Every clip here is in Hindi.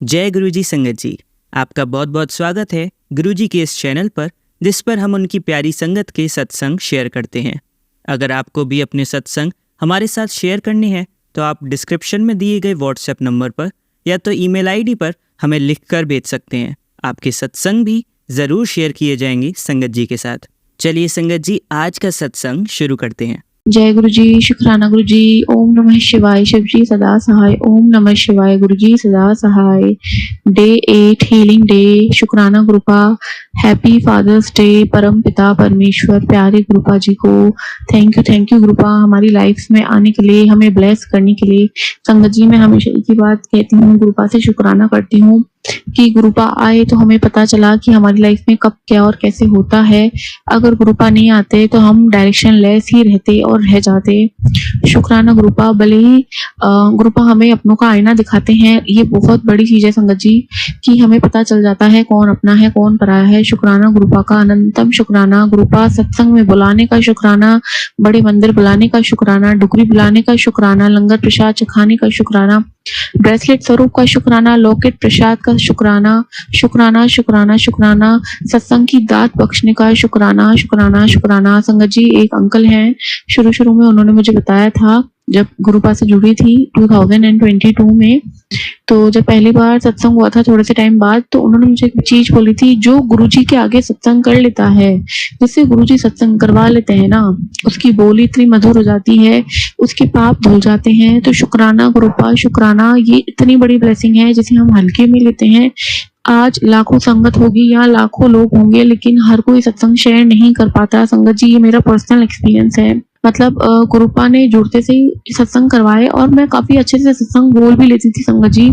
जय गुरुजी संगत जी, आपका बहुत बहुत स्वागत है गुरुजी के इस चैनल पर, जिस पर हम उनकी प्यारी संगत के सत्संग शेयर करते हैं। अगर आपको भी अपने सत्संग हमारे साथ शेयर करने हैं तो आप डिस्क्रिप्शन में दिए गए व्हाट्सएप नंबर पर या तो ईमेल आईडी पर हमें लिखकर भेज सकते हैं। आपके सत्संग भी ज़रूर शेयर किए जाएंगे संगत जी के साथ। चलिए संगत जी, आज का सत्संग शुरू करते हैं। जय गुरु जी, शुक्राना गुरु जी। ओम नमः शिवाय, शिव जी सदा सहाय। ओम नमः शिवाय, गुरु जी सदा सहाय। डे 8 हीलिंग डे, शुक्राना गुरुपा। हैप्पी फादर्स डे परम पिता परमेश्वर प्यारे गुरुपा जी को थैंक यू गुरुपा, हमारी लाइफ में आने के लिए, हमें ब्लेस करने के लिए। संगत जी, मैं हमेशा एक ही बात कहती हूँ, गुरुपा से शुक्राना करती हूँ कि गुरुपा आए तो हमें पता चला कि हमारी लाइफ में कब क्या और कैसे होता है। अगर गुरुपा नहीं आते तो हम डायरेक्शन लेस ही रहते और रह जाते। शुक्राना गुरुपा, भले ही गुरुपा हमें अपनों का आईना दिखाते हैं, ये बहुत बड़ी चीज है संगत जी, कि हमें पता चल जाता है कौन अपना है कौन पराया है। शुक्राना गुरुपा का अनंतम शुक्राना। गुरुपा सत्संग में बुलाने का शुक्राना, बड़े मंदिर बुलाने का शुक्राना, डुगरी बुलाने का शुक्राना, लंगर प्रसाद चखाने का शुक्राना, ब्रेसलेट स्वरूप का शुक्राना, लॉकेट प्रसाद का शुक्राना, शुक्राना शुक्राना शुक्राना, सत्संग की दात बख्शने का शुक्राना शुक्राना शुक्राना। संगत जी, एक अंकल हैं, शुरू में उन्होंने मुझे बताया था जब गुरुपा से जुड़ी थी 2022 में, तो जब पहली बार सत्संग हुआ था थोड़े से टाइम बाद, तो उन्होंने मुझे एक चीज बोली थी, जो गुरुजी के आगे सत्संग कर लेता है, जिससे गुरुजी सत्संग करवा लेते हैं ना, उसकी बोली इतनी मधुर हो जाती है, उसके पाप धुल जाते हैं। तो शुक्राना गुरुपा, शुक्राना, ये इतनी बड़ी ब्लेसिंग है जिसे हम हल्के में लेते हैं। आज लाखों संगत होगी या लाखों लोग होंगे, लेकिन हर कोई सत्संग शेयर नहीं कर पाता। संगत जी, ये मेरा पर्सनल एक्सपीरियंस है। मतलब गुरुपा ने जुड़ते से ही सत्संग करवाए और मैं काफी अच्छे से सत्संग बोल भी लेती थी संगत जी।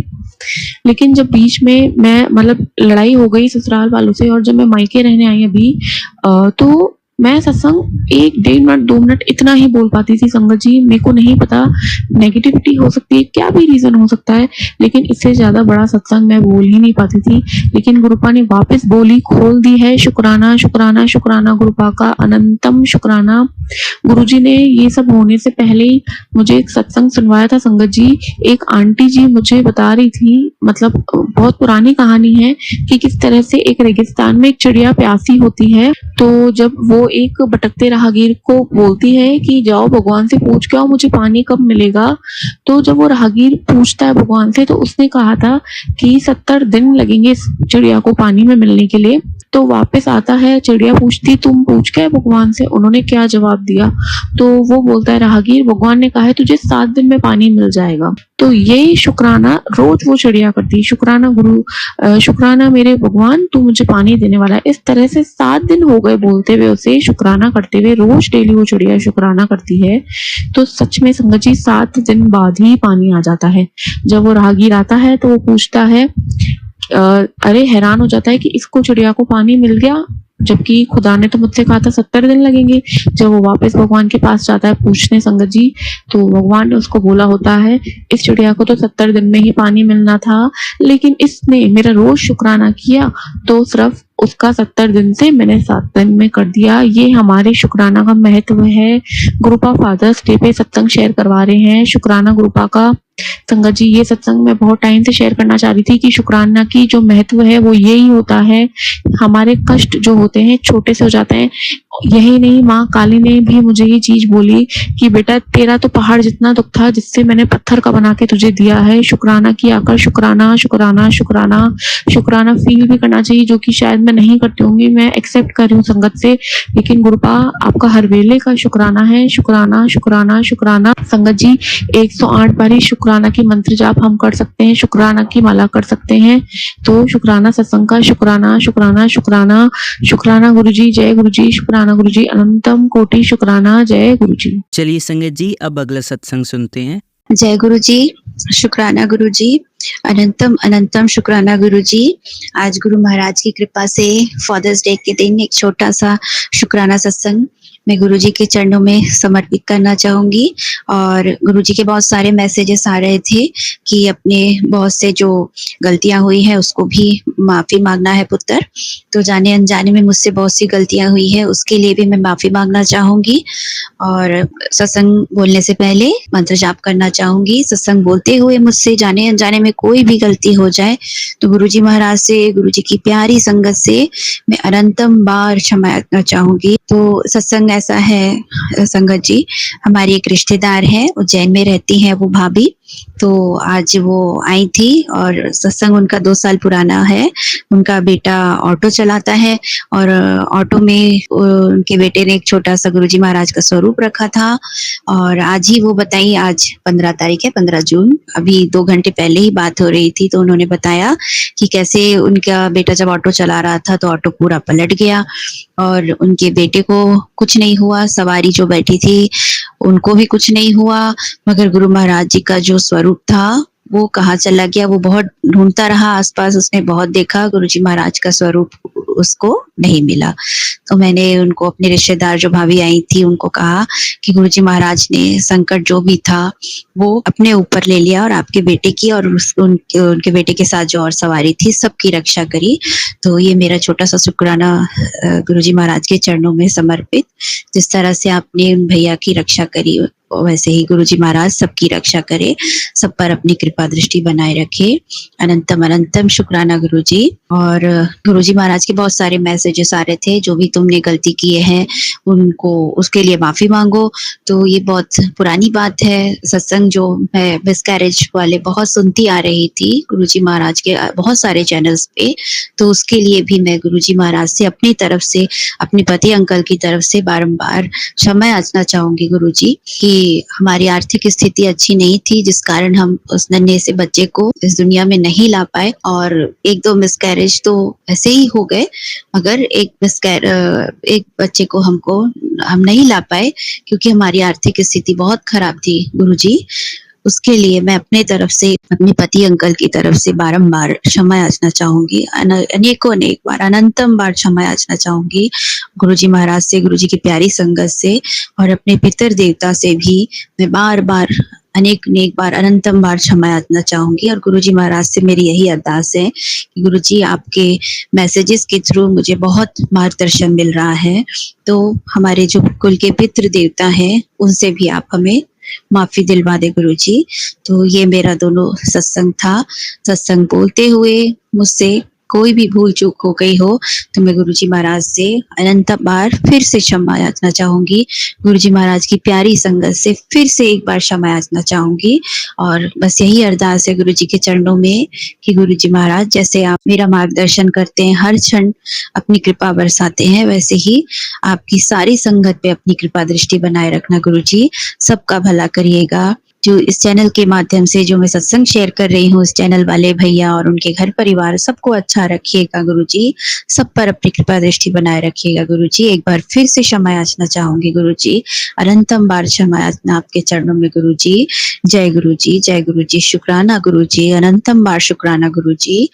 लेकिन जब बीच में मैं मतलब लड़ाई हो गई ससुराल वालों से, और जब मैं मायके रहने आई अभी, तो मैं सत्संग 1 डेढ़ मिनट 2 मिनट इतना ही बोल पाती थी संगत जी। मेरे को नहीं पता, नेगेटिविटी हो सकती है, क्या भी रीजन हो सकता है, लेकिन इससे ज्यादा बड़ा सत्संग मैं बोल ही नहीं पाती थी। लेकिन गुरुपा ने वापस बोली खोल दी है। शुक्राना शुक्राना शुक्राना गुरुपा का अनंतम शुक्राना। गुरुजी ने ये सब होने से पहले ही मुझे एक सत्संग सुनवाया था संगत जी। एक आंटी जी मुझे बता रही थी, मतलब बहुत पुरानी कहानी है, कि किस तरह से एक रेगिस्तान में एक चिड़िया प्यासी होती है, तो जब वो एक भटकते राहगीर को बोलती है कि जाओ भगवान से पूछ के आओ मुझे पानी कब मिलेगा, तो जब वो राहगीर पूछता है भगवान से, तो उसने कहा था कि 70 दिन लगेंगे इस चिड़िया को पानी में मिलने के लिए। तो वापस आता है, चिड़िया पूछती तुम पूछ के भगवान से, उन्होंने क्या जवाब दिया, तो वो बोलता है राहगीर, भगवान ने कहा है तुझे 7 दिन में पानी मिल जाएगा। तो ये शुक्राना रोज वो चिड़िया करती, शुक्राना गुरु, शुक्राना मेरे भगवान, तू मुझे पानी देने वाला है। इस तरह से 7 दिन हो गए बोलते हुए उसे, शुक्राना करते हुए, रोज डेली वो चिड़िया शुक्राना करती है। तो सच में संगत जी 7 दिन बाद ही पानी आ जाता है। जब वो राहगीर आता है तो वो पूछता है, अरे हैरान हो जाता है कि इसको चिड़िया को पानी मिल गया, जबकि खुदा ने तो मुझसे कहा था 70 दिन लगेंगे। जब वो वापस भगवान के पास जाता है पूछने संगत जी, तो भगवान ने उसको बोला होता है, इस चिड़िया को तो 70 दिन में ही पानी मिलना था, लेकिन इसने मेरा रोज शुक्राना किया तो सिर्फ उसका 70 दिन से मैंने 7 दिन में कर दिया। ये हमारे शुक्राना का महत्व है। गुरुपा फादर्स डे पे सत्संग शेयर करवा रहे हैं, शुक्राना गुरुपा का। संगत जी, ये सत्संग मैं बहुत टाइम से शेयर करना चाह रही थी कि शुक्राना की जो महत्व है वो यही होता है, हमारे कष्ट जो होते हैं छोटे से हो जाते हैं। यही नहीं, माँ काली ने भी मुझे ये चीज बोली कि बेटा तेरा तो पहाड़ जितना दुख था जिससे मैंने पत्थर का बना के तुझे दिया है। शुक्राना किया कर, शुक्राना शुक्राना शुक्राना शुक्राना फील भी करना चाहिए, जो कि शायद मैं नहीं करती होंगी, मैं एक्सेप्ट कर रही हूँ संगत से, लेकिन गुरुपा आपका हर वेले का शुक्राना है। शुक्राना शुक्राना शुक्राना। संगत जी, 108 बारी शुक्राना की मंत्र जाप हम कर सकते हैं, शुक्राना की माला कर सकते हैं। तो शुक्राना सत्संग का शुक्राना शुक्राना शुक्राना। शुक्राना गुरुजी, जय गुरुजी, शुक्राना गुरुजी, अनंतम कोटि शुक्राना, जय गुरुजी। चलिए संगत जी, अब अगला सत्संग सुनते हैं। जय गुरुजी, शुक्राना गुरुजी, अनंतम अनंतम शुक्राना गुरुजी। आज गुरु महाराज की कृपा से फादर्स डे के दिन एक छोटा सा शुक्राना सत्संग मैं गुरुजी के चरणों में समर्पित करना चाहूंगी। और गुरुजी के बहुत सारे मैसेजेस आ रहे थे कि अपने बहुत से जो गलतियां हुई है उसको भी माफी मांगना है पुत्र। तो जाने अनजाने में मुझसे बहुत सी गलतियां हुई है, उसके लिए भी मैं माफी मांगना चाहूंगी। और सत्संग बोलने से पहले मंत्र जाप करना चाहूंगी। सत्संग बोलते हुए मुझसे जाने अनजाने में कोई भी गलती हो जाए तो गुरुजी महाराज से, गुरुजी की प्यारी संगत से मैं अनंतम बार क्षमा याचना चाहूंगी। तो सत्संग ऐसा है संगत जी, हमारी एक रिश्तेदार है, उज्जैन में रहती है वो भाभी। तो आज वो आई थी और सत्संग उनका 2 साल पुराना है। उनका बेटा ऑटो चलाता है और ऑटो में उनके बेटे ने एक छोटा सा गुरुजी महाराज का स्वरूप रखा था। और आज ही वो बताई, आज 15 तारीख है, 15 जून, अभी 2 घंटे पहले ही बात हो रही थी। तो उन्होंने बताया कि कैसे उनका बेटा जब ऑटो चला रहा था तो ऑटो पूरा पलट गया और उनके बेटे को कुछ नहीं हुआ, सवारी जो बैठी थी उनको भी कुछ नहीं हुआ, मगर गुरु महाराज जी का जो स्वरूप था वो कहाँ चला गया। वो बहुत ढूंढता रहा आसपास, उसने बहुत देखा, गुरुजी महाराज का स्वरूप उसको नहीं मिला। तो मैंने उनको, अपने रिश्तेदार जो भाभी आई थी, उनको कहा कि गुरुजी महाराज ने संकट जो भी था वो अपने ऊपर ले लिया और आपके बेटे की और उनके बेटे के साथ जो और सवारी थी सबकी रक्षा करी। तो ये मेरा छोटा सा शुक्राना गुरुजी महाराज के चरणों में समर्पित। जिस तरह से आपने उन भैया की रक्षा करी वैसे ही गुरुजी महाराज सबकी रक्षा करे, सब पर अपनी कृपा दृष्टि बनाए रखे। अनंतम अनंतम शुक्राना गुरुजी। और गुरुजी महाराज के बहुत सारे मैसेजेस आ रहे थे, जो भी तुमने गलती किए हैं उनको, उसके लिए माफी मांगो। तो ये बहुत पुरानी बात है। सत्संग जो मैं मिसकैरेज वाले बहुत सुनती आ रही थी गुरुजी महाराज के बहुत सारे चैनल्स पे, तो उसके लिए भी मैं गुरुजी महाराज से अपनी तरफ से, अपने पति अंकल की तरफ से बारंबार क्षमा याचना चाहूंगी गुरुजी कि हमारी आर्थिक स्थिति अच्छी नहीं थी, जिस कारण हम उस नन्हे से बच्चे को इस दुनिया में नहीं ला पाए। और 1-2 मिसकैरेज तो ऐसे ही हो गए, मगर एक बच्चे को हम नहीं ला पाए क्योंकि हमारी आर्थिक स्थिति बहुत खराब थी गुरुजी। उसके लिए मैं अपने तरफ से, अपने पति अंकल की तरफ से बारंबार क्षमा याचना चाहूंगी, अनेकों अनेक बार, अनंतम बार क्षमा याचना चाहूंगी गुरुजी महाराज से, गुरुजी की प्यारी संगत से, और अपने पितर देवता से भी मैं बार बार, अनेक बार, अनंतम बार क्षमा याचना चाहूंगी। और गुरुजी महाराज से मेरी यही अरदास है कि गुरुजी आपके मैसेजेस के थ्रू मुझे बहुत मार्गदर्शन मिल रहा है। तो हमारे जो कुल के पितृ देवता हैं उनसे भी आप हमें माफी दिलवा दे गुरुजी। तो ये मेरा दोनों सत्संग था। सत्संग बोलते हुए मुझसे कोई भी भूल चूक हो गई हो तो मैं गुरुजी महाराज से अनंत बार फिर से क्षमा याचना चाहूंगी। गुरुजी महाराज की प्यारी संगत से फिर से एक बार क्षमा याचना चाहूंगी। और बस यही अरदास है गुरुजी के चरणों में कि गुरुजी महाराज, जैसे आप मेरा मार्गदर्शन करते हैं, हर क्षण अपनी कृपा बरसाते हैं, वैसे ही आपकी सारी संगत पे अपनी कृपा दृष्टि बनाए रखना गुरुजी। सबका भला करिएगा। जो इस चैनल के माध्यम से जो मैं सत्संग शेयर कर रही हूँ, इस चैनल वाले भैया और उनके घर परिवार सबको अच्छा रखिएगा गुरुजी। सब पर अपनी कृपा दृष्टि बनाए रखिएगा गुरुजी। एक बार फिर से क्षमा याचना चाहूंगी गुरुजी, अनंतम बार क्षमा याचना आपके चरणों में गुरुजी। जय गुरुजी, जय गुरुजी, शुक्राना गुरुजी, अनंतम बार शुक्राना गुरुजी।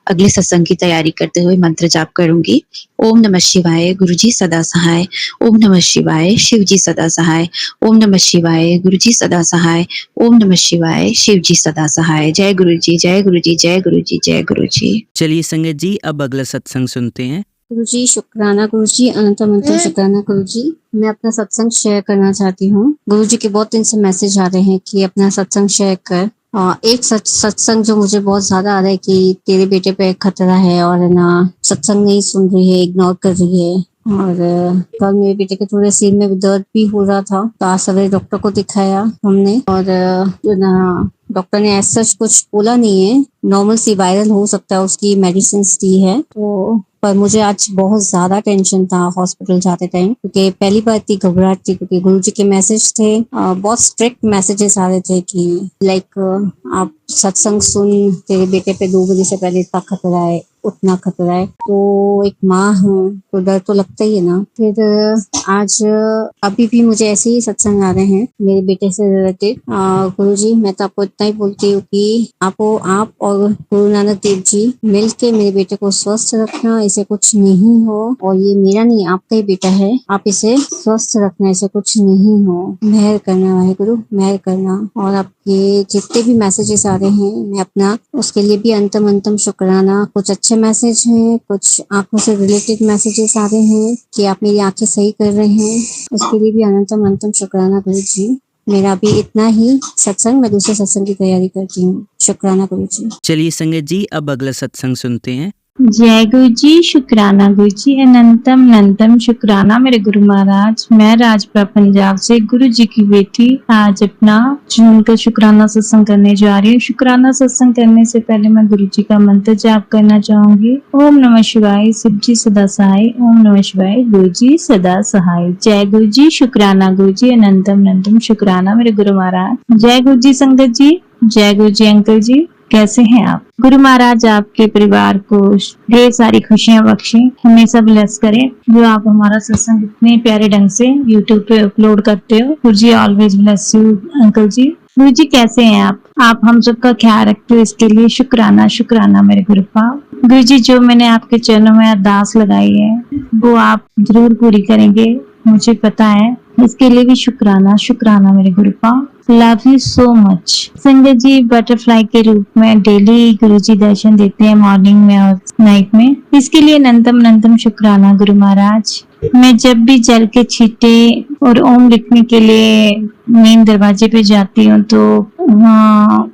अगले सत्संग की तैयारी करते हुए मंत्र जाप करूंगी। ओम नमः शिवाय, गुरुजी सदा सहाय। ओम नमः शिवाय, शिवजी सदा सहाय। ओम नमः शिवाय, गुरुजी सदा सहाय। ओम नमः शिवाय, शिवजी सदा सहाय। जय गुरुजी, जय गुरुजी, जय गुरुजी, जय गुरुजी। चलिए संगत जी, अब अगला सत्संग सुनते हैं। गुरुजी शुक्राना गुरुजी, अनंतम शुक्राना गुरुजी। मैं अपना सत्संग शेयर करना चाहती हूँ। गुरुजी के बहुत दिन से मैसेज आ रहे हैं कि अपना सत्संग शेयर कर। एक सत्संग जो मुझे बहुत ज्यादा आ रहा है कि तेरे बेटे पे खतरा है और ना सत्संग नहीं सुन रही है, इग्नोर कर रही है। और कल मेरे बेटे के थोड़े सिर में दर्द भी हो रहा था, तो आज सवेरे डॉक्टर को दिखाया हमने। और डॉक्टर ने ऐसा कुछ बोला नहीं है, नॉर्मल सी वायरल हो सकता है, उसकी मेडिसिन दी है। तो पर मुझे आज बहुत ज्यादा टेंशन था हॉस्पिटल जाते टाइम, क्योंकि पहली बार इतनी घबराहट थी, क्योंकि गुरुजी के मैसेज थे, बहुत स्ट्रिक्ट मैसेजेस आ रहे थे कि लाइक आप सत्संग सुन, तेरे बेटे पे 2 बजे से पहले इतना खतरा है, उतना खतरा है। तो एक माँ हूँ तो डर तो लगता ही है ना। फिर आज अभी भी मुझे ऐसे ही सत्संग आ रहे हैं मेरे बेटे से रिलेटेड। गुरुजी, मैं तो आपको इतना ही बोलती हूँ कि आप और गुरु नानक देव जी मिलके मेरे बेटे को स्वस्थ रखना, इसे कुछ नहीं हो। और ये मेरा नहीं, आपका ही बेटा है, आप इसे स्वस्थ रखना, इसे कुछ नहीं हो। मेहर करना वाहेगुरु, मेहर करना। और आपके जितने भी मैसेजेस आ रहे हैं, मैं अपना उसके लिए भी अंतम शुक्राना। कुछ अच्छे मैसेज हैं, कुछ आंखों से रिलेटेड मैसेजेस आ रहे हैं कि आप मेरी आंखें सही कर रहे हैं, उसके लिए भी अंतम शुक्राना गुरु जी। मेरा भी इतना ही सत्संग, मैं दूसरे सत्संग की तैयारी करती हूँ। शुक्राना गुरु जी। चलिए संगत जी, अब अगला सत्संग सुनते हैं। जय गुरु जी, शुक्राना गुरु जी, अनंतम शुक्राना मेरे गुरु महाराज। मैं राजपुरा पंजाब से गुरु जी की बेटी आज अपना जुनून का शुक्राना सत्संग करने जा रही हूँ। शुक्राना सत्संग करने से पहले मैं गुरु जी का मंत्र जाप करना चाहूंगी। ओम नमः शिवाय, शिव जी सदा सहाय। ओम नमः शिवाय, गुरु जी सदा सहाय। जय गुरु जी, शुक्राना गुरु जी, अनंतम शुक्राना मेरे गुरु महाराज। जय गुरु जी संगत जी, जय गुरु जी अंकल जी, कैसे हैं आप? गुरु महाराज आपके परिवार को ढेर सारी खुशियां बख्शे, हमेशा ब्लेस करें। जो आप हमारा सत्संग इतने प्यारे ढंग से YouTube पे अपलोड करते हो, गुरु जी ऑलवेज ब्लेस यू अंकल जी। गुरु जी कैसे हैं आप? आप हम सबका ख्याल रखते हो, इसके लिए शुक्राना मेरे गुरुपा। गुरु जी, जो मैंने आपके चरणों में अरदास लगाई है वो आप जरूर पूरी करेंगे, मुझे पता है। इसके लिए भी शुक्राना मेरे गुरुपा। Love you so much. संगत जी, बटरफ्लाई के रूप में डेली गुरुजी दर्शन देते हैं, मॉर्निंग में और नाइट में। इसके लिए अनंतम शुक्राना गुरु महाराज। मैं जब भी जल के छींटे और ओम लिखने के लिए मेन दरवाजे पे जाती हूँ तो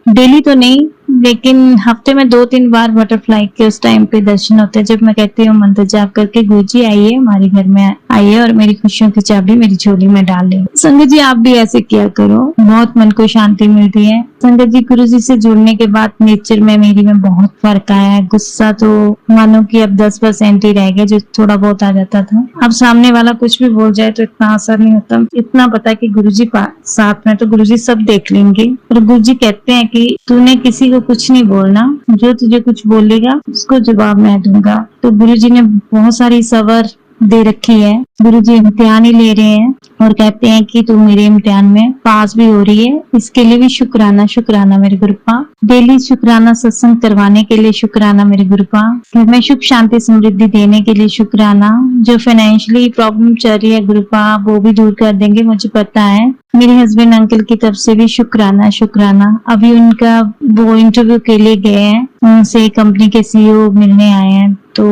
डेली तो नहीं, लेकिन हफ्ते में 2-3 बार बटरफ्लाई के उस टाइम पे दर्शन होते हैं, जब मैं कहती हूँ मंत्र जाप करके, गुरुजी आइए हमारे घर में आइए और मेरी खुशियों की चाबी मेरी झोली में डाल ले। संगत जी, आप भी ऐसे किया करो, बहुत मन को शांति मिलती है। संगत जी, गुरुजी से जुड़ने के बाद नेचर में मेरी में बहुत फर्क आया है। गुस्सा तो मानो कि अब 10% ही रह गया, जो थोड़ा बहुत आ जाता था। अब सामने वाला कुछ भी बोल जाए तो इतना असर नहीं होता। इतना पता है कि गुरुजी साथ में, तो गुरुजी सब देख लेंगे। और गुरुजी कहते हैं कि तूने किसी को कुछ नहीं बोलना, जो तुझे कुछ बोलेगा उसको जवाब मैं दूंगा। तो गुरुजी ने बहुत सारी सबर दे रखी है। गुरुजी इम्तिहान ही ले रहे हैं और कहते हैं कि तू मेरे इम्तिहान में पास भी हो रही है। इसके लिए भी शुक्राना मेरे गुरुपा। डेली शुक्राना सत्संग करवाने के लिए शुक्राना मेरे गुरुपा। घर में सुख शांति समृद्धि देने के लिए शुक्राना। जो फाइनेंशियली प्रॉब्लम चल रही है गुरुपा, वो भी दूर कर देंगे, मुझे पता है। मेरे हस्बैंड अंकल की तरफ से भी शुक्राना। अभी उनका वो इंटरव्यू के लिए गए हैं, उनसे कंपनी के CEO मिलने आए हैं, तो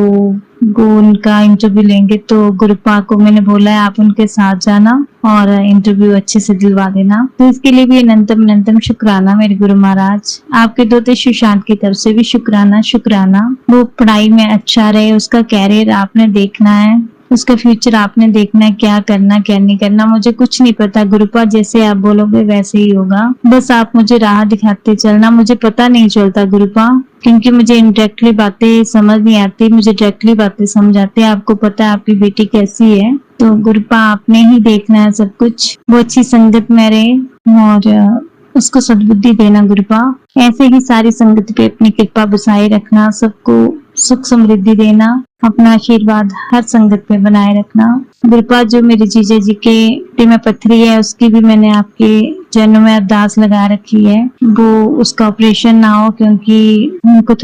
वो उनका इंटरव्यू लेंगे। तो गुरुपा को मैंने बोला है आप उनके साथ जाना और इंटरव्यू अच्छे से दिलवा देना। तो इसके लिए भी अनंतम शुक्राना मेरे गुरु महाराज। आपके दोते सुशांत की तरफ से भी शुक्राना। वो पढ़ाई में अच्छा रहे, उसका कैरियर आपने देखना है, उसका फ्यूचर आपने देखना है, क्या करना क्या नहीं करना मुझे कुछ नहीं पता गुरुपा, जैसे आप बोलोगे वैसे ही होगा। बस आप मुझे राह दिखाते चलना। मुझे पता नहीं चलता गुरुपा, क्योंकि मुझे इनडायरेक्टली बातें समझ नहीं आती, मुझे डायरेक्टली बातें समझ आती है। आपको पता है आपकी बेटी कैसी है, तो गुरुपा आपने ही देखना है सब कुछ। वो अच्छी संगत में रहे और उसको सद्बुद्धि देना गुरुपा। ऐसे ही सारी संगत पे अपनी कृपा बसाए रखना, सबको सुख समृद्धि देना, अपना आशीर्वाद हर संगत पे बनाए रखना गुरुपा। जो मेरे जीजा जी के पेट में पत्थरी है, उसकी भी मैंने आपके चरणों में अरदास लगा रखी है। वो उसका ऑपरेशन ना हो, क्योंकि उनको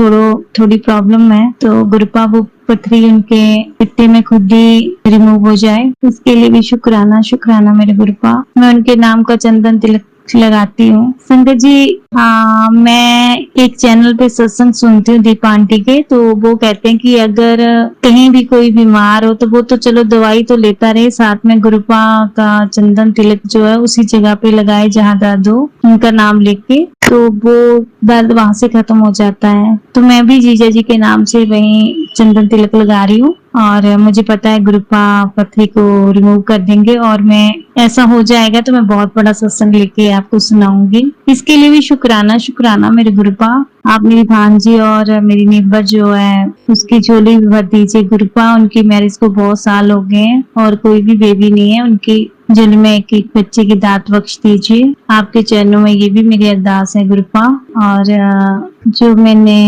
थोड़ी प्रॉब्लम है, तो गुरुपा वो पथरी उनके पित्ते में खुद ही रिमूव हो जाए। इसके लिए भी शुक्राना मेरे गुरुपा। मैं उनके नाम का चंदन तिलक लगाती हूँ। संगत जी, मैं एक चैनल पे सत्संग सुनती हूँ दीपा आंटी के, तो वो कहते हैं कि अगर कहीं भी कोई बीमार हो तो वो तो चलो दवाई तो लेता रहे, साथ में गुरुपा का चंदन तिलक जो है उसी जगह पे लगाए जहाँ दर्द हो, उनका नाम लेके, तो वो दर्द वहां से खत्म हो जाता है। तो मैं भी जीजा जी के नाम से वहीं चंदन तिलक लगा रही हूँ और मुझे पता है गुरुपा पथरी को रिमूव कर देंगे और मैं ऐसा हो जाएगा तो मैं बहुत बड़ा सत्संग लेके आपको सुनाऊंगी। इसके लिए भी शुक्राना मेरे गुरुपा। आप मेरी भांजी और मेरी नेबर जो है उसकी झोली भी भर दीजिए गुरुपा। उनकी मैरिज को बहुत साल हो गए हैं और कोई भी बेबी नहीं है, उनकी जल्द में एक एक बच्चे की दात बख्श दीजिए। आपके चरणों में ये भी मेरी अरदास है गुरुपा। और जो मैंने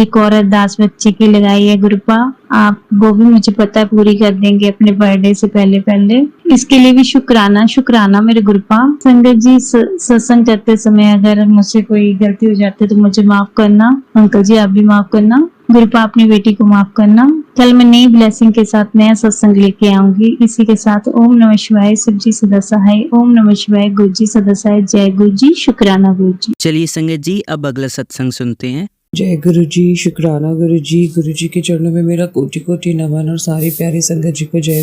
एक और अरदास बच्चे की लगाई है गुरुपा, आप वो भी मुझे पता है पूरी कर देंगे अपने बर्थडे से पहले पहले। इसके लिए भी शुक्राना मेरे गुरुपा। संगत जी, सत्संग करते समय अगर मुझसे कोई गलती हो जाती है तो मुझे माफ करना। अंकल जी, आप भी माफ करना। गुरुपा, अपनी बेटी को माफ करना। कल मैं नई ब्लेसिंग के साथ नया सत्संग लेके आऊंगी। इसी के साथ ओम नमः शिवाय, शिव जी सदा सहाय। ओम नमः शिवाय, गुरु जी सदा सहाय। जय गुरु जी, शुक्राना गुरु जी। चलिए संगत जी, अब अगला सत्संग सुनते हैं। जय गुरु जी, शुक्राना गुरु जी के चरणों में मेरा कोटि कोटि नमन और सारी प्यारी संगत जी को जय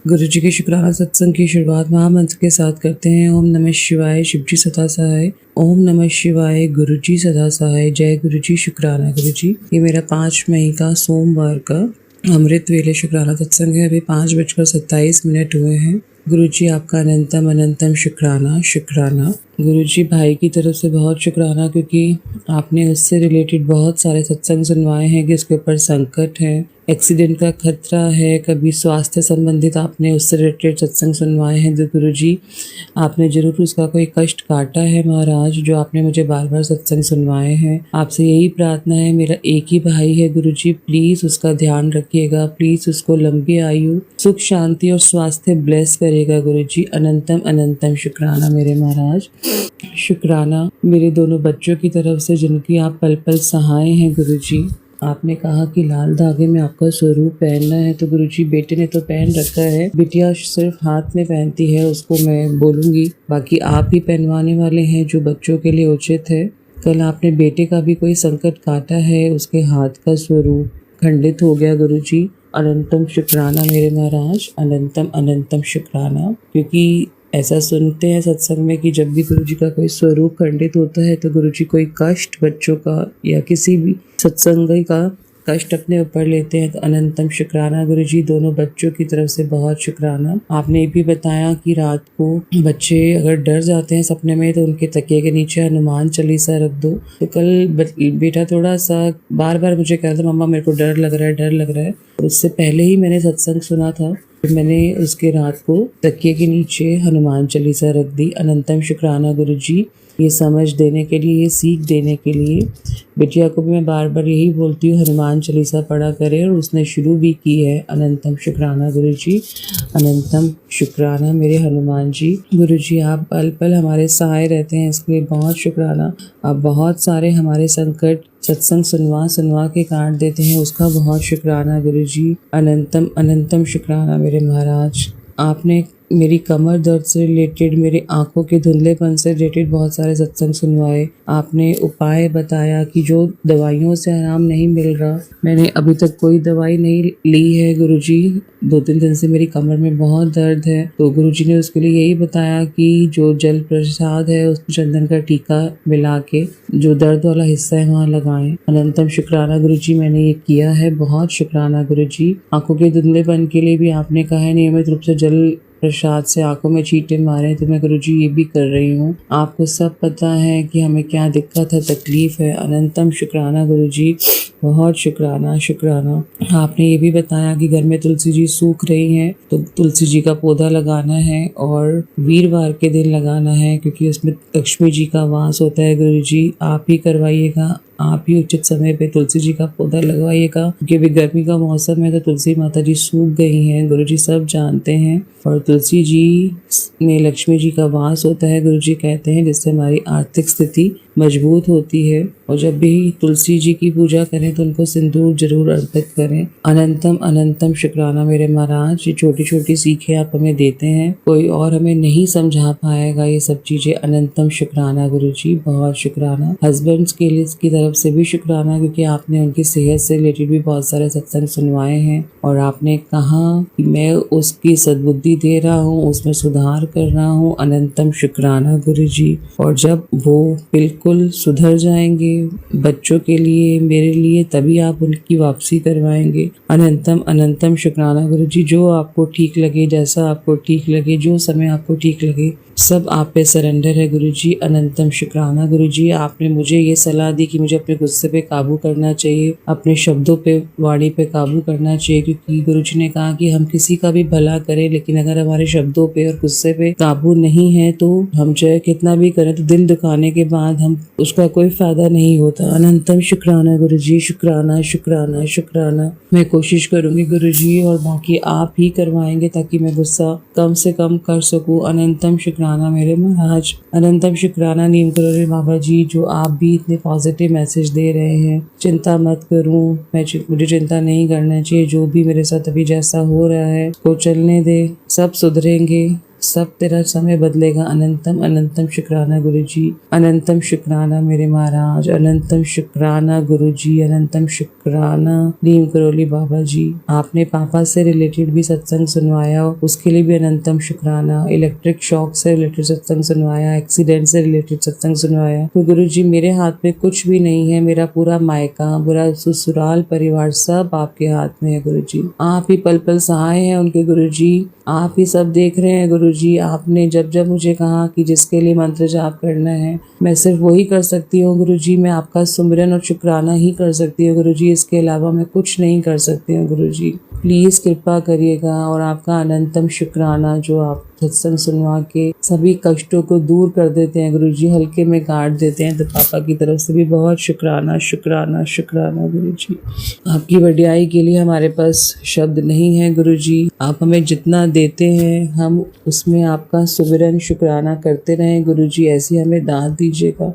गुरु जी के शुक्राना सत्संग की शुरुआत महामंत्र के साथ करते हैं। ओम नमः शिवाय, शिव जी सदा सहाय। ओम नमः शिवाय, गुरु जी सदा सहाय। जय गुरु जी, शुक्राना गुरु जी। ये मेरा 5 मई का सोमवार का अमृत वेले शुक्राना सत्संग है। अभी 5:27 हुए हैं। गुरु जी, आपका अनंतम अनंतम शुक्राना। गुरु जी, भाई की तरफ से बहुत शुक्राना, क्योंकि आपने उससे रिलेटेड बहुत सारे सत्संग सुनवाए हैं कि उसके ऊपर संकट है, एक्सीडेंट का खतरा है, कभी स्वास्थ्य संबंधित आपने उससे रिलेटेड सत्संग सुनवाए हैं। तो गुरु जी, आपने जरूर उसका कोई कष्ट काटा है महाराज, जो आपने मुझे बार बार सत्संग सुनवाए हैं। आपसे यही प्रार्थना है, मेरा एक ही भाई है गुरु जी, प्लीज उसका ध्यान रखिएगा, प्लीज उसको लंबी आयु, सुख शांति और स्वास्थ्य ब्लेस करेगा गुरु जी। अनंतम अनंतम शुक्राना मेरे महाराज। शुक्राना मेरे दोनों बच्चों की तरफ से, जिनकी आप पल पल सहाय हैं गुरु जी। आपने कहा कि लाल धागे में आपका स्वरूप पहनना है, तो गुरुजी बेटे ने तो पहन रखा है, बिटिया सिर्फ हाथ में पहनती है, उसको मैं बोलूंगी, बाकी आप ही पहनवाने वाले हैं जो बच्चों के लिए उचित है। कल आपने बेटे का भी कोई संकट काटा है, उसके हाथ का स्वरूप खंडित हो गया गुरुजी। अनंतम शुक्राना मेरे महाराज, अनंतम अनंतम शुक्राना। क्योंकि ऐसा सुनते हैं सत्संग में कि जब भी गुरुजी का कोई स्वरूप खंडित होता है तो गुरुजी कोई कष्ट बच्चों का या किसी भी सत्संगी का कष्ट अपने ऊपर लेते हैं। तो अनंतम शुक्राना गुरुजी, दोनों बच्चों की तरफ से बहुत शुक्राना। आपने ये भी बताया कि रात को बच्चे अगर डर जाते हैं सपने में तो उनके तकिए के नीचे हनुमान चालीसा रख दो। तो कल बेटा थोड़ा सा बार बार मुझे कह रहा था, मम्मा मेरे को डर लग रहा है। उससे पहले ही मैंने सत्संग सुना था, मैंने उसके रात को तकिए के नीचे हनुमान चालीसा रख दी। अनंतम शुक्राना गुरुजी, ये समझ देने के लिए, ये सीख देने के लिए। बिटिया को भी मैं बार बार यही बोलती हूँ, हनुमान चालीसा पढ़ा करे, और उसने शुरू भी की है। अनंतम शुक्राना गुरुजी, अनंतम शुक्राना मेरे हनुमान जी। गुरुजी, आप पल पल हमारे सहाय रहते हैं, इसके लिए बहुत शुक्राना। आप बहुत सारे हमारे संकट सत्संग सुनवा के काट देते हैं, उसका बहुत शुक्राना गुरुजी। अनंतम अनंतम शुक्राना मेरे महाराज। आपने मेरी कमर दर्द से रिलेटेड, मेरी आंखों के धुंधलेपन से रिलेटेड बहुत सारे सत्संग सुनवाए। आपने उपाय बताया कि जो दवाइयों से आराम नहीं मिल रहा, मैंने अभी तक कोई दवाई नहीं ली है गुरुजी। 2-3 दिन से मेरी कमर में बहुत दर्द है, तो गुरुजी ने उसके लिए यही बताया कि जो जल प्रसाद है उसमें चंदन का टीका मिला के जो दर्द वाला हिस्सा है वहाँ लगाएं। अनंतम शुक्राना गुरुजी, मैंने ये किया है, बहुत शुक्राना गुरुजी। आंखों के धुंधलेपन के लिए भी आपने कहा है नियमित रूप से जल प्रसाद से आंखों में छींटे मारे, तो मैं गुरुजी ये भी कर रही हूँ। आपको सब पता है कि हमें क्या दिक्कत है, तकलीफ है। अनंतम शुक्राना गुरुजी, बहुत शुक्राना। आपने ये भी बताया कि घर में तुलसी जी सूख रही हैं, तो तुलसी जी का पौधा लगाना है और वीरवार के दिन लगाना है, क्योंकि उसमें लक्ष्मी जी का वास होता है। गुरुजी, आप ही करवाइएगा, आप ही उचित समय पे तुलसी जी का पौधा लगवाइएगा, क्योंकि अभी गर्मी का मौसम है तो तुलसी माता जी सूख गई हैं, गुरुजी सब जानते हैं। और तुलसी जी में लक्ष्मी जी का वास होता है, गुरुजी कहते हैं, जिससे हमारी आर्थिक स्थिति मजबूत होती है। और जब भी तुलसी जी की पूजा करें तो उनको सिंदूर जरूर अर्पित करें। अनंतम अनंतम शुक्राना मेरे महाराज। ये छोटी छोटी सीखें आप हमें देते हैं, कोई और हमें नहीं समझा पाएगा ये सब चीजें। अनंतम शुक्राना गुरुजी, बहुत शुक्राना। हस्बैंड्स के लिए की तरफ से भी शुक्राना, क्योंकि आपने उनकी सेहत से रिलेटेड भी बहुत सारे सत्संग सुनवाए हैं, और आपने कहा कि मैं उसकी सद्बुद्धि दे रहा हूँ, उसमें सुधार कर रहा हूँ। अनंतम शुक्राना गुरुजी। और जब वो बिल्कुल सुधर जाएंगे बच्चों के लिए, मेरे लिए, तभी आप उनकी वापसी करवाएंगे। अनंतम अनंतम शुक्राना गुरुजी। जो आपको ठीक लगे, जैसा आपको ठीक लगे, जो समय आपको ठीक लगे, सब आप पे सरेंडर है गुरुजी। अनंतम शुक्राना गुरुजी, आपने मुझे ये सलाह दी कि मुझे अपने गुस्से पे काबू करना चाहिए, अपने शब्दों पे, वाणी पे काबू करना चाहिए, क्योंकि गुरुजी ने कहा कि हम किसी का भी भला करें, लेकिन अगर हमारे शब्दों पे और गुस्से पे काबू नहीं है तो हम चाहे कितना भी करें तो दिल दुखाने के बाद हम उसका कोई फायदा नहीं होता। अनंतम शुक्राना गुरुजी, शुक्राना शुक्राना शुक्राना। मैं कोशिश करूंगी गुरुजी, और बाकी आप ही करवाएंगे ताकि मैं गुस्सा कम से कम कर सकूं। अनंतम शुक्राना मेरे महाराज, अनंतम शुक्राना नीम करोड़े बाबा जी, जो आप भी इतने पॉजिटिव मैसेज दे रहे हैं। चिंता मत करूं, मुझे चिंता नहीं करना चाहिए। जो भी मेरे साथ अभी जैसा हो रहा है वो चलने दे, सब सुधरेंगे, सब तेरा समय बदलेगा। अनंतम अनंतम शुक्राना गुरुजी, अनंतम शुक्राना मेरे महाराज, अनंतम शुक्राना गुरुजी, अनंतम शुक्राना नीम करोली बाबा जी। आपने पापा से रिलेटेड भी सत्संग सुनवाया, उसके लिए भी अनंतम शुक्राना। इलेक्ट्रिक शॉक से रिलेटेड सत्संग सुनवाया, एक्सीडेंट से रिलेटेड सत्संग सुनवाया। तो गुरुजी मेरे हाथ में कुछ भी नहीं है, मेरा पूरा मायका, पूरा ससुराल परिवार सब आपके हाथ में है गुरुजी। आप ही पल पल सहाय हैं उनके गुरुजी, आप ही सब देख रहे हैं गुरुजी। आपने जब जब मुझे कहा कि जिसके लिए मंत्र जाप करना है मैं सिर्फ वही कर सकती हूँ गुरुजी, मैं आपका सुमिरन और शुक्राना ही कर सकती हूँ गुरुजी, इसके अलावा मैं कुछ नहीं कर सकती हूँ गुरुजी। प्लीज कृपा करिएगा, और आपका अनंतम शुक्राना जो आप सत्संग सुनवा के सभी कष्टों को दूर कर देते हैं गुरुजी, हल्के में काट देते हैं, तो पापा की तरफ से भी बहुत शुक्राना शुक्राना शुक्राना गुरुजी। आपकी वडियाई के लिए हमारे पास शब्द नहीं है गुरुजी। आप हमें जितना देते हैं हम उसमें आपका सुमिरन शुक्राना करते रहें गुरुजी, ऐसी हमें दाद दीजिएगा।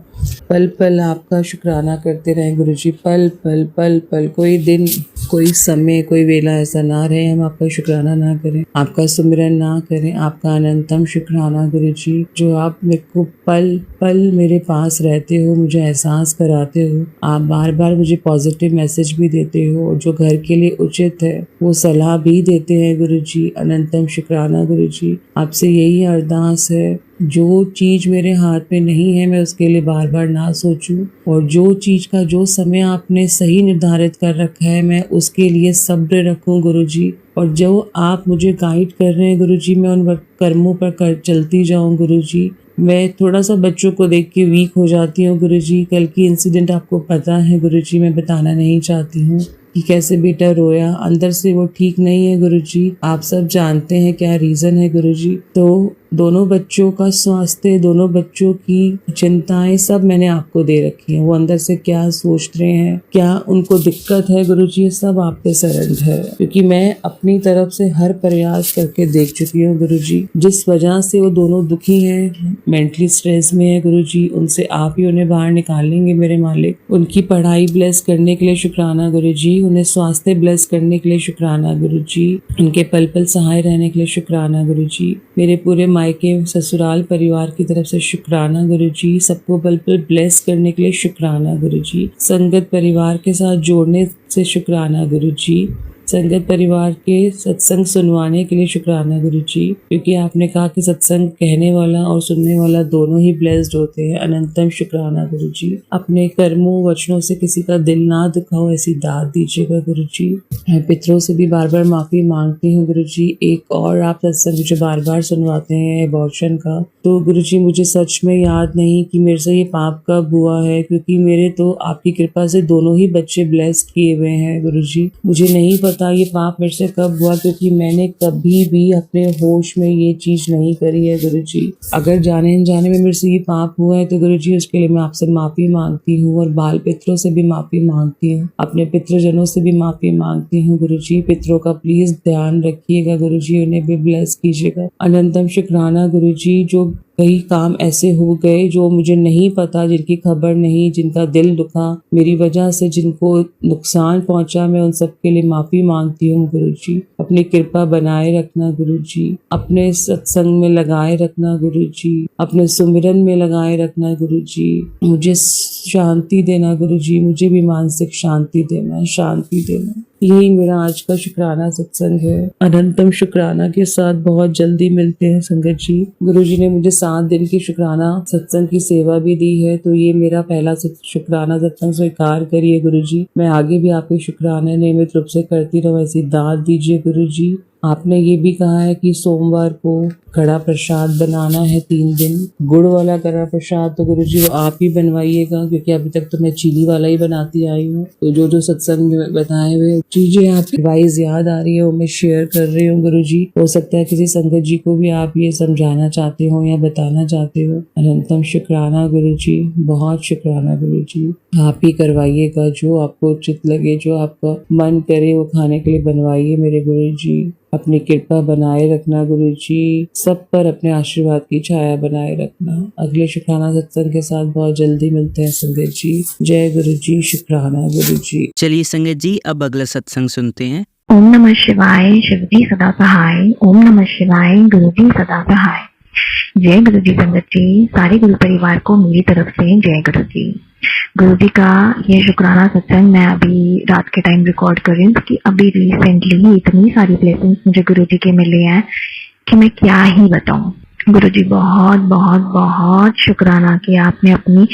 पल पल आपका शुक्राना करते रहें गुरुजी, पल पल पल पल, कोई दिन, कोई समय, कोई वेला ऐसा ना रहे हम आपका शुक्राना ना करें, आपका सुमिरन ना करें। आपका अनंतम शुक्राना गुरुजी, जो आप मेरे को पल पल मेरे पास रहते हो, मुझे एहसास कराते हो, आप बार बार मुझे पॉजिटिव मैसेज भी देते हो, और जो घर के लिए उचित है वो सलाह भी देते हैं गुरुजी। अनंतम शुक्राना गुरुजी, आपसे यही अरदास है, जो चीज मेरे हाथ में नहीं है मैं उसके लिए बार बार ना सोचूं, और जो चीज का जो समय आपने सही निर्धारित कर रखा है मैं उसके लिए सब्र रखूं गुरुजी, और जो आप मुझे गाइड कर रहे हैं गुरुजी मैं उन कर्मों पर चलती जाऊं गुरुजी। मैं थोड़ा सा बच्चों को देख के वीक हो जाती हूँ गुरुजी, कल की इंसिडेंट आपको पता है गुरुजी, मैं बताना नहीं चाहती हूँ कि कैसे बेटा रोया, अंदर से वो ठीक नहीं है गुरुजी, आप सब जानते हैं क्या रीजन है गुरुजी। तो दोनों बच्चों का स्वास्थ्य, दोनों बच्चों की चिंताएं सब मैंने आपको दे रखी हैं, वो अंदर से क्या सोच रहे हैं, क्या उनको दिक्कत है गुरुजी, सब आप पे सरेंडर है, क्योंकि मैं अपनी तरफ से हर प्रयास करके देख चुकी हूँ गुरुजी। जिस वजह से वो दोनों दुखी हैं, मेंटली स्ट्रेस में है गुरुजी, उनसे आप ही उन्हें बाहर निकालेंगे मेरे मालिक। उनकी पढ़ाई ब्लेस करने के लिए शुक्राना गुरुजी, उन्हें स्वास्थ्य ब्लेस करने के लिए शुक्राना गुरुजी, उनके पल पल सहाय रहने के लिए शुक्राना गुरुजी। मेरे पूरे मायके ससुराल परिवार की तरफ से शुक्राना गुरुजी, सबको पल पल ब्लेस करने के लिए शुक्राना गुरुजी। संगत परिवार के साथ जोड़ने से शुक्राना गुरुजी, संगत परिवार के सत्संग सुनवाने के लिए शुक्राना गुरुजी, क्योंकि आपने कहा कि सत्संग कहने वाला और सुनने वाला दोनों ही ब्लेस्ड होते हैं। अनंतम शुक्राना गुरुजी, अपने कर्मों वचनों से किसी का दिल ना दुखाओ ऐसी दाद दीजिएगा गुरुजी। मैं पितरों से भी बार बार माफी मांगती हूँ गुरुजी। एक और आप सत्संग मुझे बार बार सुनवाते हैं एबॉर्शन का, तो गुरुजी मुझे सच में याद नहीं कि मेरे से ये पाप कब हुआ है, क्योंकि मेरे तो आपकी कृपा से दोनों ही बच्चे ब्लेस्ड किए हुए हैं गुरुजी। मुझे नहीं पता ये पाप मेरे से कब हुआ, क्योंकि मैंने कभी भी अपने होश में ये चीज नहीं करी है गुरुजी। अगर जाने अनजाने में मेरे से ये पाप हुआ है तो गुरुजी उसके लिए मैं आपसे माफी मांगती हूँ, और बाल पितरों से भी माफी मांगती हूँ, अपने पितृजनों से भी माफी मांगती हूँ गुरुजी। पितरों का प्लीज ध्यान रखिएगा गुरुजी, उन्हें भी ब्लेस कीजिएगा। अनंतम शुक्राना गुरुजी, जो कई काम ऐसे हो गए जो मुझे नहीं पता, जिनकी खबर नहीं, जिनका दिल दुखा मेरी वजह से, जिनको नुकसान पहुंचा, मैं उन सब के लिए माफी मांगती हूँ गुरुजी। अपनी कृपा बनाए रखना गुरुजी, अपने सत्संग में लगाए रखना गुरुजी, अपने सुमिरन में लगाए रखना गुरुजी। मुझे शांति देना गुरुजी, मुझे भी मानसिक शांति देना, शांति देना। यही मेरा आज का शुक्राना सत्संग है। अनंतम शुक्राना के साथ बहुत जल्दी मिलते हैं संगत जी। गुरुजी ने मुझे 7 दिन की शुक्राना सत्संग की सेवा भी दी है, तो ये मेरा पहला शुक्राना सत्संग स्वीकार करिए गुरुजी। मैं आगे भी आपके शुक्राने नियमित रूप से करती रहूं, ऐसी दाद दीजिए गुरुजी। आपने ये भी कहा है कि सोमवार को कड़ा प्रसाद बनाना है 3 दिन। गुड़ वाला कड़ा प्रसाद तो गुरुजी वो आप ही बनवाइएगा, क्योंकि अभी तक तो मैं चीनी वाला ही बनाती आई हूँ। तो जो जो सत्संग में बताए हुए चीजें आप वाइज याद आ रही है वो मैं शेयर कर रही हूँ गुरुजी। हो सकता है किसी संगत जी को भी आप ये समझाना चाहते हो या बताना चाहते हो। अनंतम शुक्राना गुरुजी, बहुत शुक्राना गुरुजी। आप ही करवाइएगा, जो आपको उचित लगे, जो आपका मन करे वो खाने के लिए बनवाइए मेरे गुरुजी। अपनी कृपा बनाए रखना गुरुजी, सब पर अपने आशीर्वाद की छाया बनाए रखना। अगले शुक्राना सत्संग के साथ बहुत जल्दी मिलते हैं संगत जी। जय गुरुजी, शुक्राना गुरुजी। चलिए संगत जी, अब अगला सत्संग सुनते हैं। ओम नमः शिवाय, शिव जी सदा सहाय। ओम नमः शिवाय, गुरु जी सदा सहाय। जय गुरु जी संगत जी, सारे गुरु परिवार को मेरी तरफ से जय गुरु जी। गुरु जी का ये शुक्राना सत्संग मैं अभी रात के टाइम रिकॉर्ड कर रही हूँ, क्योंकि अभी रिसेंटली इतनी सारी ब्लेसिंग्स मुझे गुरु जी के मिले हैं कि मैं क्या ही बताऊं। गुरु जी बहुत बहुत बहुत शुक्राना कि आपने अपनी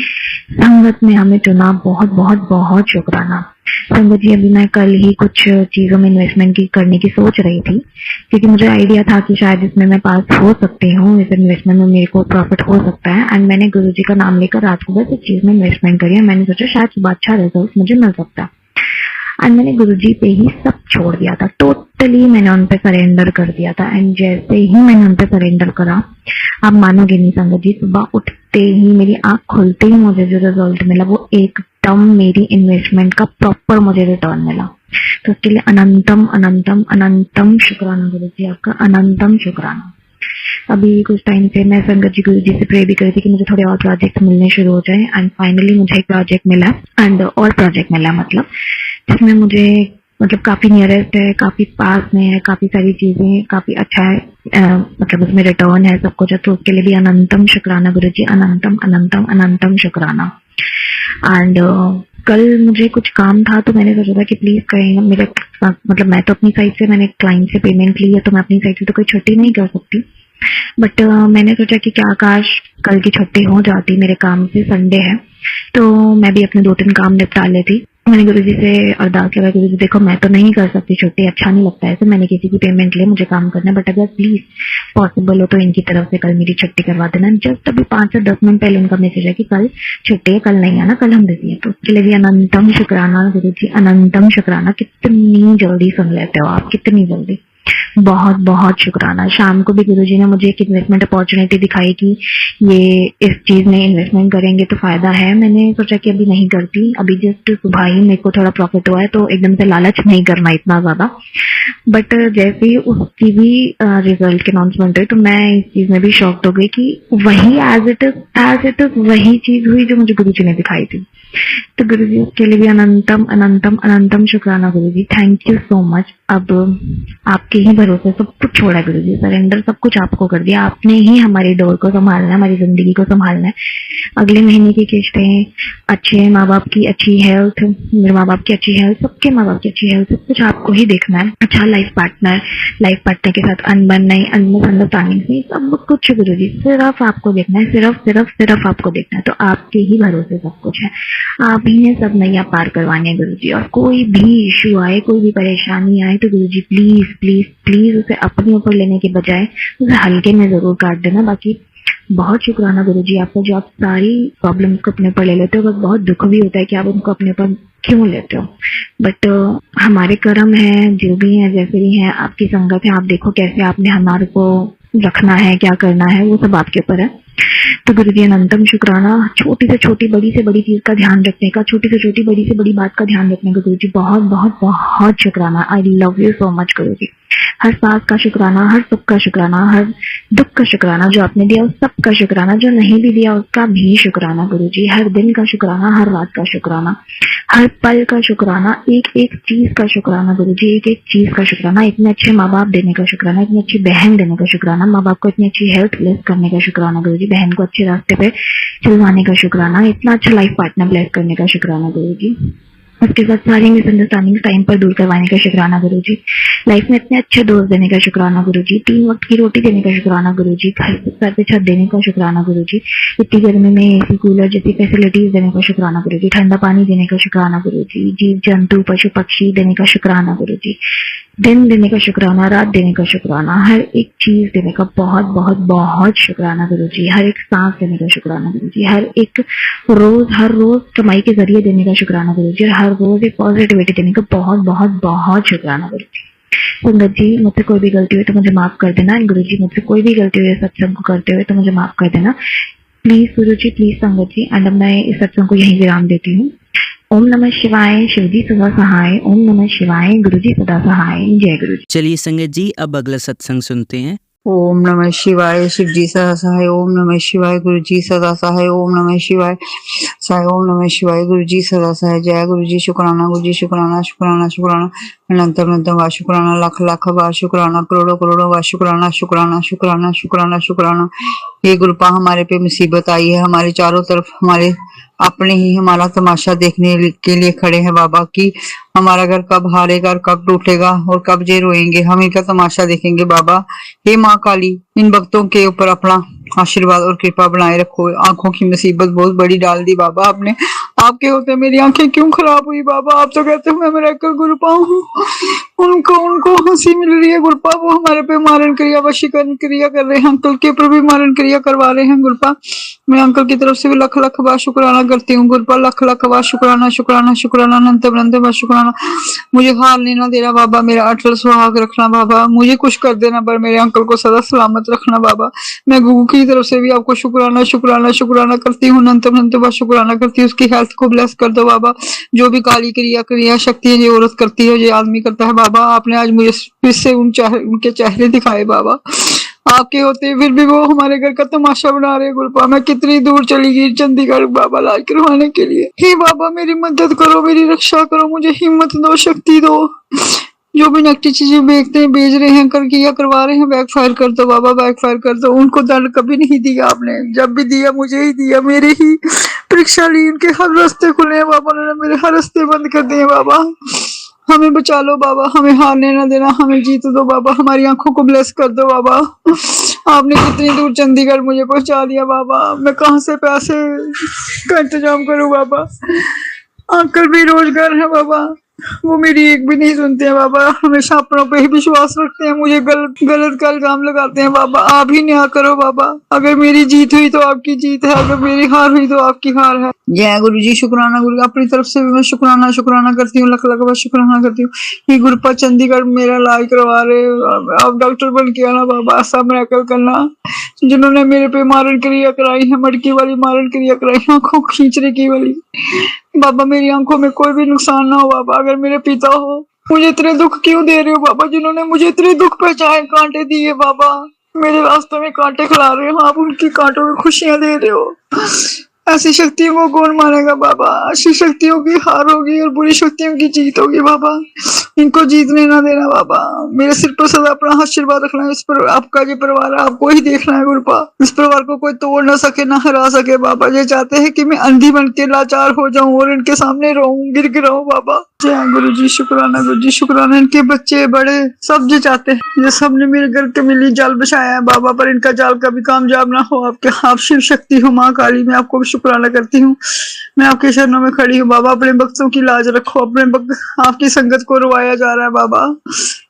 संगत में हमें चुना। बहुत बहुत बहुत शुक्राना। संगत जी, अभी मैं कल ही कुछ चीजों में इन्वेस्टमेंट करने की सोच रही थी, क्योंकि मुझे आइडिया था कि शायद इसमें मैं पास हो सकती हूँ, इस इन्वेस्टमेंट में मेरे को प्रॉफिट हो सकता है। एंड मैंने गुरु जी का नाम लेकर रात को बस इस चीज में इन्वेस्टमेंट करी है। मैंने सोचा शायद सुबह अच्छा रिजल्ट मुझे मिल सकता है। एंड मैंने गुरुजी पे ही सब छोड़ दिया था, टोटली मैंने उन पे सरेंडर कर दिया था। एंड जैसे ही मैंने उन पे सरेंडर करा, आप मानोगे नहीं संगत जी, सुबह उठते ही, मेरी आंख खुलते ही मुझे जो रिजल्ट मिला वो एकदम मेरी इन्वेस्टमेंट का प्रॉपर मुझे रिटर्न मिला। तो उसके लिए अनंतम अनंतम अनंतम शुक्राना गुरुजी, आपका अनंतम शुक्राना। अभी कुछ टाइम से मैं संगत जी गुरु जी से प्रे भी करी थी कि मुझे थोड़े और प्रोजेक्ट मिलने शुरू हो जाए। एंड फाइनली मुझे एक प्रोजेक्ट मिला, एंड और प्रोजेक्ट मिला, मतलब जिसमें मुझे काफी नियरेस्ट है, काफी पास में है, काफी सारी चीजें, काफी अच्छा है, मतलब उसमें रिटर्न है, सब कुछ है। तो उसके लिए भी अनंतम शुक्राना गुरु जी, अनंतम अनंतम अनंतम शुक्राना। एंड कल मुझे कुछ काम था, तो मैंने सोचा था कि प्लीज कहीं मेरे, मतलब मैं तो अपनी साइड से, मैंने क्लाइंट से पेमेंट ली है, तो मैं अपनी साइड से तो कोई छुट्टी नहीं कर सकती। बट मैंने सोचा कि क्या काश कल की छुट्टी हो जाती, मेरे काम से, संडे है तो मैं भी अपने 2-3 काम निपटा लेती। मैंने गुरुजी से अरदास किया, गुरुजी देखो मैं तो नहीं कर सकती छुट्टी, अच्छा नहीं लगता है ऐसे, मैंने किसी की पेमेंट ले, मुझे काम करना है, बट अगर प्लीज पॉसिबल हो तो इनकी तरफ से कल मेरी छुट्टी करवा देना। जस्ट अभी 5 से 10 मिनट पहले उनका मैसेज है कि कल छुट्टी है, कल नहीं आना, कल हम बिजी है। तो उसके लिए भी अनंतम शुक्राना गुरुजी, अनंतम शुक्राना। कितनी जल्दी सुन लेते हो आप, कितनी जल्दी, बहुत बहुत शुक्राना। शाम को भी गुरुजी ने मुझे एक इन्वेस्टमेंट अपॉर्चुनिटी दिखाई कि ये इस चीज में इन्वेस्टमेंट करेंगे तो फायदा है। मैंने सोचा कि अभी नहीं करती, अभी जस्ट सुबह ही मेरे को थोड़ा प्रॉफिट हुआ है, तो एकदम से लालच नहीं करना इतना ज्यादा। बट जैसे ही उसकी भी रिजल्ट के अनाउंसमेंट हुई, तो मैं इस चीज में भी शॉक्ड हो गई कि वही एज इट इज वही चीज हुई जो मुझे गुरुजी ने दिखाई थी। तो गुरुजी उसके लिए भी अनंतम अनंतम अनंतम शुक्राना गुरुजी, थैंक यू सो मच। अब आपके ही भरोसे सब कुछ छोड़ा गुरुजी, सरेंडर सब कुछ आपको कर दिया। आपने ही हमारी डोर को संभालना है, हमारी जिंदगी को संभालना है। अगले महीने की किस्तें, अच्छे माँ बाप की अच्छी हेल्थ, मेरे माँ बाप की अच्छी हेल्थ, सबके माँ बाप की अच्छी हेल्थ, सब कुछ आपको ही देखना है। अच्छा लाइफ पार्टनर के साथ अनबन नहीं, अंडरस्टैंडिंग नहीं, सब कुछ गुरुजी सिर्फ आपको देखना है, सिर्फ आपको देखना है। तो आपके ही भरोसे सब कुछ है, आप ही ने सब नैया पार करवाने हैं गुरुजी। और कोई भी इश्यू आए, कोई भी परेशानी आए, तो गुरुजी प्लीज प्लीज प्लीज उसे अपने ऊपर लेने के बजाय उसे हल्के में जरूर काट देना। बाकी बहुत शुक्राना गुरुजी आपका, जो आप सारी प्रॉब्लम्स को अपने ऊपर ले लेते हो। बस बहुत दुख भी होता है कि आप उनको अपने ऊपर क्यों लेते हो, बट हमारे कर्म है, जो भी है, जैसे भी है, आपकी संगत है। आप देखो कैसे आपने हमारे को रखना है, क्या करना है, वो सब आपके ऊपर है। तो गुरुजी अनंतम शुक्राना। छोटी से छोटी, बड़ी से बड़ी चीज का ध्यान रखने का, छोटी से छोटी, बड़ी से बड़ी बात का ध्यान रखने का गुरुजी बहुत बहुत बहुत शुक्राना। I love you so much गुरुजी। हर सांस का शुक्राना, हर सुख का शुक्राना, हर दुख का शुक्राना, जो आपने दिया उस सब का शुक्राना, जो नहीं भी दिया उसका भी शुक्राना गुरुजी। हर दिन का शुक्राना, हर रात का शुक्राना, हर पल का शुक्राना, एक एक चीज का शुक्राना गुरुजी, एक एक चीज का शुक्राना। इतने अच्छे माँ बाप देने का शुक्राना, इतनी अच्छी बहन देने का शुक्राना, माँ बाप को इतनी अच्छी हेल्थ ब्लेस करने का शुक्राना गुरुजी, बहन को अच्छे रास्ते पे चलवाने का शुक्राना, इतना अच्छा लाइफ पार्टनर ब्लेस करने का शुक्राना गुरुजी। उसके साथ सारी मिसअंडरस्टैंडिंग टाइम पर दूर करवाने का शुक्राना गुरुजी। लाइफ में इतने अच्छे दोस्त देने का शुक्राना गुरुजी, 3 वक्त की रोटी देने का शुक्राना गुरुजी, सर पे छत देने का शुक्राना गुरुजी, इतनी गर्मी में एसी कूलर जैसी फैसिलिटीज देने का शुक्राना गुरुजी, ठंडा पानी देने का शुक्राना गुरुजी, जीव जंतु पशु पक्षी देने का शुक्राना गुरुजी। दिन देने का शुक्राना, रात देने का शुक्राना, हर एक चीज देने का बहुत बहुत बहुत शुक्राना गुरु जी। हर एक सांस देने का शुक्राना गुरु जी। हर रोज कमाई के जरिए देने का शुक्राना गुरु जी। हर रोज एक पॉजिटिविटी देने का बहुत बहुत बहुत शुक्राना गुरु जी। संगत जी, मुझसे कोई भी गलती हुई तो मुझे माफ कर देना। गुरु जी, मुझसे कोई भी गलती हुई है सत्संग को करते हुए तो मुझे माफ कर देना प्लीज गुरु जी, प्लीज संगत जी। एंड अब मैं इस सत्संग को यहीं विराम देती हूँ। ओम नमः शिवाय, शिवजी सदा सहाय। ओम नमः शिवाय, गुरुजी सदा सहाय। जय गुरु जी। चलिए संगत जी, अब अगला सत्संग सुनते हैं। ओम नमः शिवाय, शिवजी सदा सहाय। ओम नमः शिवाय, गुरुजी सदा सहाय। ओम नमः शिवाय सहाय। ओम नमः शिवाय, गुरुजी सदा सहाय। जय गुरुजी, शुक्राना गुरुजी, शुक्राना शुक्राना शुक्राना, अनंत अनंत बार शुक्राना, लाख लाख बार शुक्राना, करोड़ों करोड़ों बार शुक्राना शुक्राना शुक्राना शुक्राना शुक्राना। ये गुरुपा हमारे पे मुसीबत आई है, हमारे चारों तरफ हमारे अपने ही हमारा तमाशा देखने के लिए खड़े हैं बाबा की हमारा घर कब हारेगा और कब टूटेगा और कब जे रोएंगे, हम इनका तमाशा देखेंगे बाबा। हे माँ काली, इन भक्तों के ऊपर अपना आशीर्वाद और कृपा बनाए रखो। आंखों की मुसीबत बहुत बड़ी डाल दी बाबा आपने, आपके होते मेरी आंखें क्यों खराब हुई बाबा। आप तो कहते हो मैं मिरेकल गुरुपा हूँ, उनको हंसी मिल रही है गुरुपा, वो हमारे पे मारण क्रिया वशीकरण क्रिया कर रहे हैं, अंकल के ऊपर भी मारण क्रिया करवा रहे हैं गुरुपा। मैं अंकल की तरफ से भी लख लख बार शुक्राना करती हूँ गुरुपा, लख लख बार शुक्राना शुक्राना शुक्राना, अनंत अनंत बार शुक्राना। मुझे हार नहीं ना देना बाबा, मेरा अटल सुहाग रखना बाबा, मुझे कुछ कर देना पर मेरे अंकल को सदा सलामत रखना बाबा। मैं गुरु की तरफ से भी आपको शुक्राना शुक्राना शुक्राना करती हूँ, अनंत अनंत बार शुक्राना करती हूँ। उसकी हेल्थ को ब्लेस कर दो बाबा, जो भी काली क्रिया शक्ति है, ये औरत करती है, ये आदमी करता है बाबा। आपने आज मुझे फिर से उनके चेहरे दिखाए बाबा, आपके होते फिर भी वो हमारे घर का तमाशा बना रहे गुरुपा। मैं कितनी दूर चली गई चंडीगढ़ बाबा इलाज करवाने के लिए। हे बाबा मेरी मदद करो, मेरी रक्षा करो, मुझे हिम्मत दो, शक्ति दो। जो भी नेगेटिव चीजें बेचते हैं, बेच रहे हैं, किया करवा रहे हैं, बैकफायर कर दो बाबा, बैकफायर कर दो। उनको दंड कभी नहीं दिया आपने, जब भी दिया मुझे ही दिया, मेरे ही परीक्षा ली, उनके हर रास्ते खुले हैं बाबा, उन्होंने मेरे हर रास्ते बंद कर दिए बाबा। हमें बचा लो बाबा, हमें हारने ना देना, हमें जीत दो बाबा, हमारी आंखों को ब्लेस कर दो बाबा। आपने कितनी दूर चंडीगढ़ मुझे पहुंचा दिया बाबा, मैं कहाँ से पैसे का इंतजाम करूं बाबा। अंकल भी रोजगार है बाबा, वो मेरी एक भी नहीं सुनते हैं बाबा, हमेशा अपनों पे ही विश्वास रखते हैं, मुझे गलत का इल्जाम लगाते हैं बाबा। आप ही न्याय करो बाबा, अगर मेरी जीत हुई तो आपकी जीत है, अगर मेरी हार हुई तो आपकी हार है। जय गुरु जी, शुक्राना गुरु, अपनी तरफ से भी मैं शुक्राना शुक्राना करती हूँ, लख लख बार शुक्राना करती हूँ। ये गुरुपा चंडीगढ़ मेरा इलाज करवा रहे, आप डॉक्टर बन के आना बाबा, ऐसा मिरेकल करना। जिन्होंने मेरे पे मारण क्रिया कराई है, मटकी वाली मारण क्रिया कराई, आंखों खींचने की वाली बाबा, मेरी आंखों में कोई भी नुकसान ना हो बाबा। अगर मेरे पिता हो, मुझे इतने दुख क्यों दे रहे हो बाबा, जिन्होंने मुझे इतने दुख पहुंचाए, कांटे दिए बाबा, मेरे रास्ते में कांटे खिला रहे हो, आप उनकी कांटों में खुशियां दे रहे हो। ऐसी शक्तियों को कौन मानेगा बाबा, अच्छी शक्तियों की हार होगी और बुरी शक्तियों की जीत होगी बाबा, इनको जीतने ना देना बाबा। मेरे सिर पर सदा अपना आशीर्वाद रखना, इस पर आपका जो परिवार है आपको ही देखना है गुरुपा, इस परिवार को कोई तोड़ ना सके, ना हरा सके बाबा। ये चाहते हैं कि मैं अंधी बन के लाचार हो जाऊं और इनके सामने रहूं, गिर गिराऊं बाबा। जय गुरु जी, शुक्राना गुरु जी, शुक्राना। इनके बच्चे बड़े सब जो चाहते हैं, ये सबने मेरे घर के मिली जाल बिछाया है बाबा, पर इनका जाल कभी कामयाब ना हो। आपके आप शिव शक्ति हो, माँ काली, मैं आपको शुक्राना करती हूँ, मैं आपके चरणों में खड़ी हूँ बाबा। अपने भक्तों की लाज रखो, अपने आपकी संगत को रुवाया जा रहा है बाबा।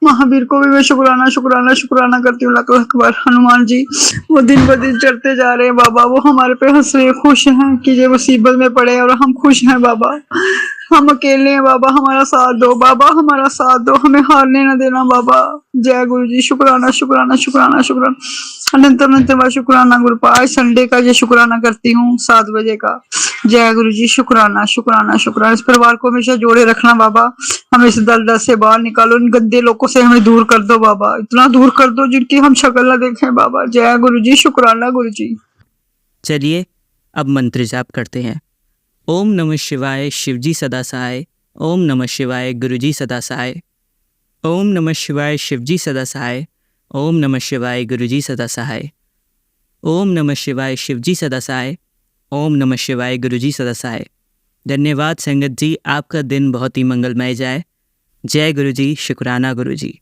महावीर को भी मैं शुक्राना शुक्राना शुक्राना करती हूँ, लख लख बार। हनुमान जी वो दिन ब दिन चढ़ते जा रहे हैं बाबा, वो हमारे पे हंस रहे, खुश हैं कि ये मुसीबत में पड़े और हम खुश हैं बाबा। हम अकेले हैं बाबा, हमारा साथ दो बाबा, हमारा साथ दो, हमें हारने न देना बाबा। जय गुरु जी, शुक्राना शुक्राना शुक्राना शुक्राना, अनंत अनंत बार शुक्राना गुरुपा। आज संडे का ये शुक्राना करती हूँ 7 बजे का। जय गुरु जी, शुक्राना शुक्राना शुक्राना। इस परिवार को हमेशा जोड़े रखना बाबा, हमें इस दलदल से बाहर निकालो, इन गंदे लोगों से हमें दूर कर दो बाबा, इतना दूर कर दो जिनकी हम शक्ल न देखें बाबा। जय गुरु जी, शुक्राना गुरु जी। चलिए अब मंत्र जाप करते हैं। ओम नमः शिवाय, शिवजी सदा सहाय। ओम नमः शिवाय, गुरुजी सदा सहाय। ओम नमः शिवाय, शिवजी सदा सहाय। ओम नमः शिवाय, गुरुजी सदा सहाय। ओम नमः शिवाय, शिवजी सदा सहाय। ओम नमः शिवाय, गुरुजी सदा सहाय। धन्यवाद संगत जी, आपका दिन बहुत ही मंगलमय जाए। जय गुरुजी, शुक्राना गुरुजी।